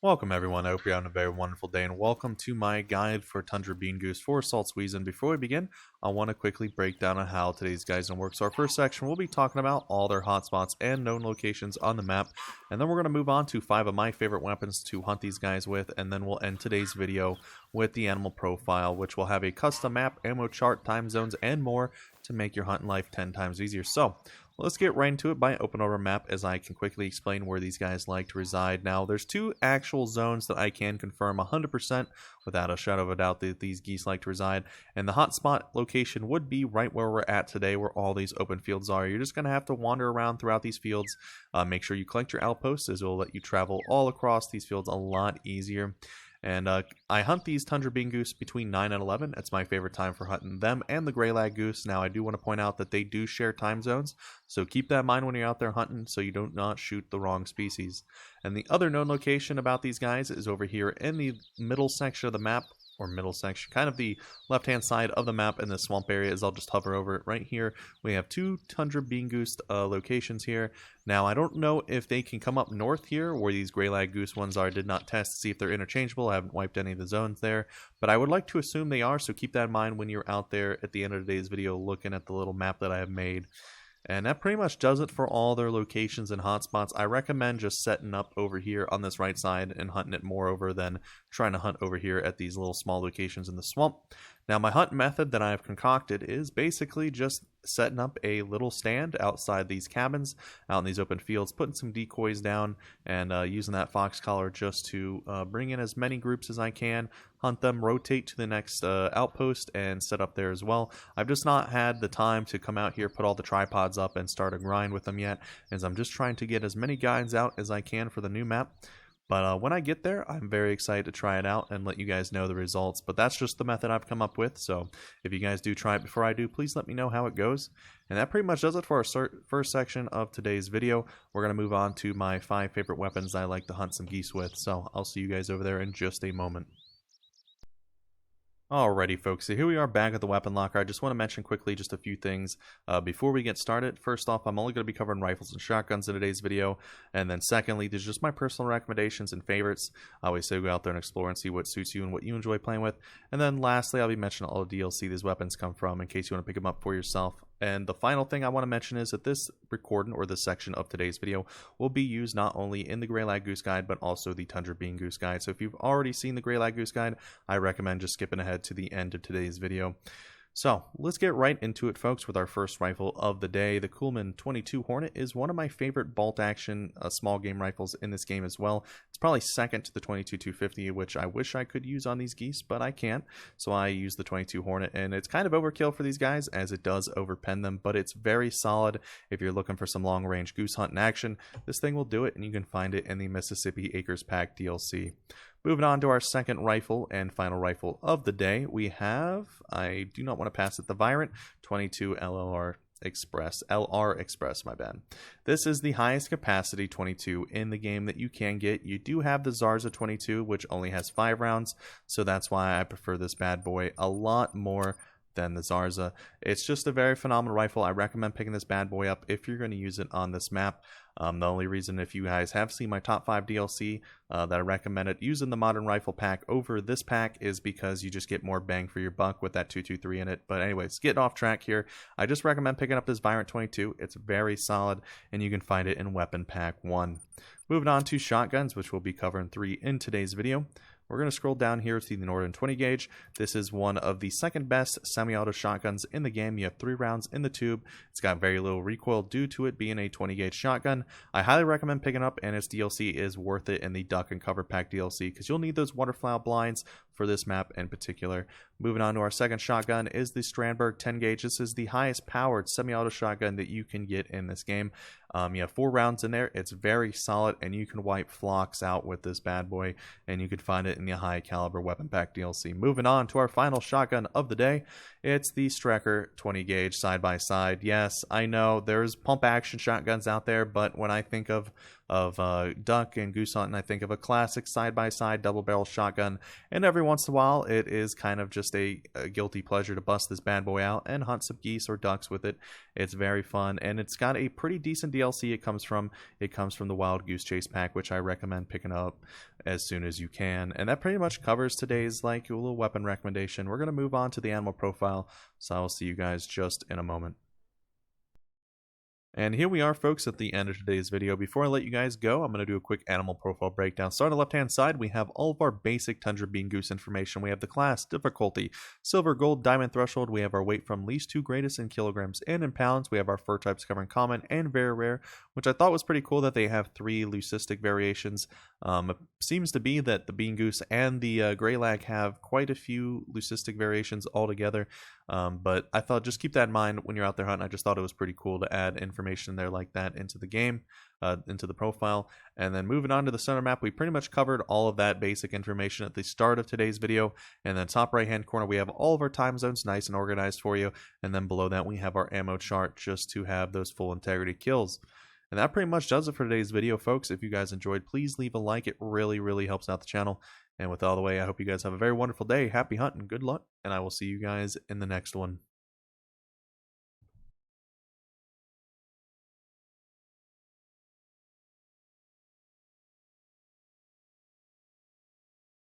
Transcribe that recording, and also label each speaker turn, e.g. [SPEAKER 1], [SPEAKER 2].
[SPEAKER 1] Welcome everyone, I hope you're having a very wonderful day and welcome to my guide for Tundra Bean Goose for Salzwiesen. Before we begin, I want to quickly break down on how today's guide's going to work. So our first section, we'll be talking about all their hotspots and known locations on the map, and then we're going to move on to 5 of my favorite weapons to hunt these guys with, and then we'll end today's video with the animal profile, which will have a custom map, ammo chart, time zones, and more to make your hunting life 10 times easier. So let's get right into it by opening over a map as I can quickly explain where these guys like to reside. Now, there's 2 actual zones that I can confirm 100% without a shadow of a doubt that these geese like to reside. And the hotspot location would be right where we're at today, where all these open fields are. You're just going to have to wander around throughout these fields. Make sure you collect your outposts, as it will let you travel all across these fields a lot easier. And I hunt these Tundra Bean Goose between 9 and 11. That's my favorite time for hunting them and the Gray Lag Goose. Now, I do want to point out that they do share time zones, so keep that in mind when you're out there hunting so you do not shoot the wrong species. And the other known location about these guys is over here in the middle section of the map, or middle section, kind of the left-hand side of the map in the swamp area, as I'll just hover over it right here. We have 2 Tundra Bean Goose locations here. Now, I don't know if they can come up north here, where these Gray Lag Goose ones are. I did not test to see if they're interchangeable. I haven't wiped any of the zones there, but I would like to assume they are, so keep that in mind when you're out there at the end of today's video looking at the little map that I have made. And that pretty much does it for all their locations and hotspots. I recommend just setting up over here on this right side and hunting it more over than trying to hunt over here at these little small locations in the swamp. Now, my hunt method that I have concocted is basically just setting up a little stand outside these cabins, out in these open fields, putting some decoys down, and using that fox collar just to bring in as many groups as I can, hunt them, rotate to the next outpost, and set up there as well. I've just not had the time to come out here, put all the tripods up, and start a grind with them yet, as I'm just trying to get as many guides out as I can for the new map. But when I get there, I'm very excited to try it out and let you guys know the results. But that's just the method I've come up with. So if you guys do try it before I do, please let me know how it goes. And that pretty much does it for our first section of today's video. We're going to move on to my 5 favorite weapons I like to hunt some geese with. So I'll see you guys over there in just a moment. Alrighty folks, so here we are back at the weapon locker. I just want to mention quickly just a few things before we get started. First off, I'm only going to be covering rifles and shotguns in today's video, and then secondly, there's just my personal recommendations and favorites. I always say go out there and explore and see what suits you and what you enjoy playing with. And then lastly, I'll be mentioning all the DLC these weapons come from in case you want to pick them up for yourself. And the final thing I want to mention is that this recording, or this section of today's video, will be used not only in the Gray Lag Goose Guide, but also the Tundra Bean Goose Guide. So if you've already seen the Gray Lag Goose Guide, I recommend just skipping ahead to the end of today's video. So let's get right into it, folks, with our first rifle of the day. The Coolman 22 Hornet is one of my favorite bolt-action small game rifles in this game as well. It's probably second to the 22 250, which I wish I could use on these geese, but I can't. So I use the 22 Hornet, and it's kind of overkill for these guys as it does overpen them, but it's very solid if you're looking for some long-range goose hunting action. This thing will do it, and you can find it in the Mississippi Acres Pack DLC. Moving on to our second rifle and final rifle of the day, we have, I do not want to pass it, the Virant 22 LR Express, my bad. This is the highest capacity 22 in the game that you can get. You do have the Zarza 22, which only has 5 rounds, so that's why I prefer this bad boy a lot more than the Zarza. It's just a very phenomenal rifle. I recommend picking this bad boy up if you're going to use it on this map. The only reason, if you guys have seen my top 5 DLC, that I recommend it using the modern rifle pack over this pack is because you just get more bang for your buck with that 223 in it. But anyways, getting off track here, I just recommend picking up this Virant 22. It's very solid, and you can find it in Weapon Pack 1. Moving on to shotguns, which we'll be covering 3 in today's video. We're going to scroll down here to the Northern 20 gauge. This is one of the second best semi-auto shotguns in the game. You have 3 rounds in the tube. It's got very little recoil due to it being a 20 gauge shotgun. I highly recommend picking up, and its DLC is worth it in the Duck and Cover Pack DLC because you'll need those waterfowl blinds for this map in particular. Moving on to our second shotgun is the Strandberg 10 gauge. This is the highest powered semi-auto shotgun that you can get in this game. You have 4 rounds in there. It's very solid, and you can wipe flocks out with this bad boy, and you can find it in the high caliber weapon pack DLC. Moving on to our final shotgun of the day, it's the Strecker 20 gauge side by side. Yes, I know there's pump action shotguns out there, but when I think of of duck and goose hunting, I think of a classic side-by-side double-barrel shotgun, and every once in a while it is kind of just a guilty pleasure to bust this bad boy out and hunt some geese or ducks with it. It's very fun, and it's got a pretty decent DLC. It comes from the Wild Goose Chase pack, which I recommend picking up as soon as you can. And that pretty much covers today's like little weapon recommendation. We're going to move on to the animal profile, so I will see you guys just in a moment. And here we are, folks, at the end of today's video. Before I let you guys go, I'm going to do a quick animal profile breakdown. Starting on the left-hand side, we have all of our basic Tundra Bean Goose information. We have the class, difficulty, silver, gold, diamond threshold. We have our weight from least to greatest in kilograms and in pounds. We have our fur types covering common and very rare, which I thought was pretty cool that they have 3 leucistic variations. It seems to be that the Bean Goose and the Gray Lag have quite a few leucistic variations altogether. But I thought just keep that in mind when you're out there hunting. I just thought it was pretty cool to add information there like that into the game, into the profile. And then moving on to the center map, we pretty much covered all of that basic information at the start of today's video. And then top right hand corner, we have all of our time zones nice and organized for you. And then below that, we have our ammo chart just to have those full integrity kills. And that pretty much does it for today's video, folks. If you guys enjoyed, please leave a like. It really, really helps out the channel. And with all the way, I hope you guys have a very wonderful day. Happy hunting, good luck, and I will see you guys in the next one.